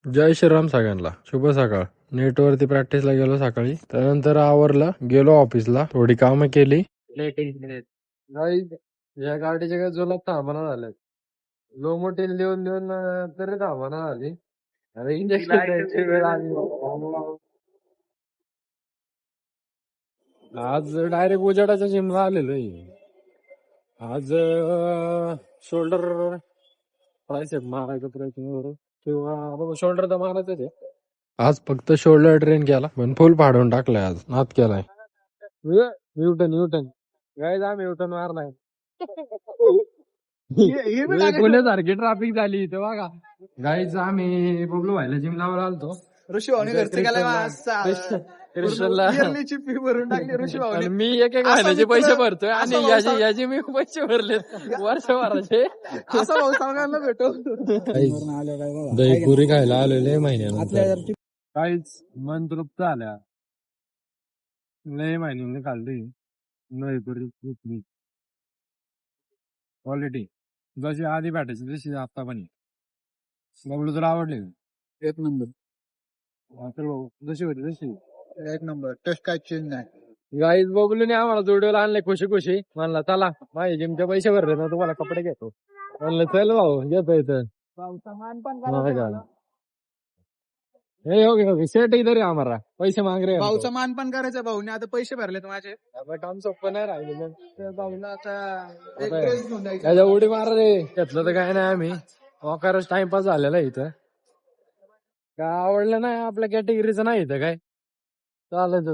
जय श्रीराम सगळ्यांना, शुभ सकाळ. नेटवरती प्रॅक्टिसला गेलो सकाळी, त्यानंतर आवरलं, गेलो ऑफिसला, थोडी कामं केली. गाईज, या गाडीच्या काय जोलात थांबणा झाल्यात. लो मोठे लिहून लिहून तरी थांबणा झाली. अरे इंजेक्शन द्यायची वेळ आली. आज डायरेक्ट उजाडाच्या जिमला आलेलो आहे. आज शोल्डर ट्रायसेप मारायचा प्रयत्न करू किंवा शोल्डर तर मारायचंच आहे. आज फक्त शोल्डर ट्रेन केला पण फुल फाडून टाकलाय. आज नाद केलाय. न्यूटन गाईज, आम्ही न्यूटन मारलाय. पुण्यासारखी ट्रॅफिक झाली इथं बघा. गाईज, आम्ही बबलू व्हायला जिम लावायला आलतो. ऋषी भाऊने घरचे इयरलीची फी भरून टाकली ऋषी भाऊने. मी एक महिन्याचे पैसे भरतोय आणि याचे मी पैसे भरले वर्षभराचे. असा भाऊ सांगायला भेटो. दहीपुरी खायला आलेले महिन्यानंतर. काहीच मन तृप्त आल्या. लय महिन्याने खाल्ली दहीपुरी. क्वालिटी जशी आधी भेटायची तशी आता पण आहे. बबलू तुला आवडले? एक नंबर, जशी होती तशी एक नंबर. टेस्ट काय चेंज नाही. गाईज, बबलूने आम्हाला जोडीला आणले खुशी खुशी. म्हणला चला माझे जिमचे पैसे भरले ना, तुम्हाला कपडे घेतो. म्हणलं चल भाऊ, घेतो इथं. हे हो सेट इधर आम्हाला पैसे माग रे. भाऊचा मान पण करायचं. भाऊने आता पैसे भरलेत माझे. काम सोपं नाही राहिले. भाऊला आता एक ड्रेस घेऊन जायचं. त्याच्या उडी मारा रे. घेतलं तर काय नाही, आम्ही वकारच टाइमपास झालेला इथं. काय आवडलं नाही आपल्या कॅटेगरीचं नाही इथं काय चालत.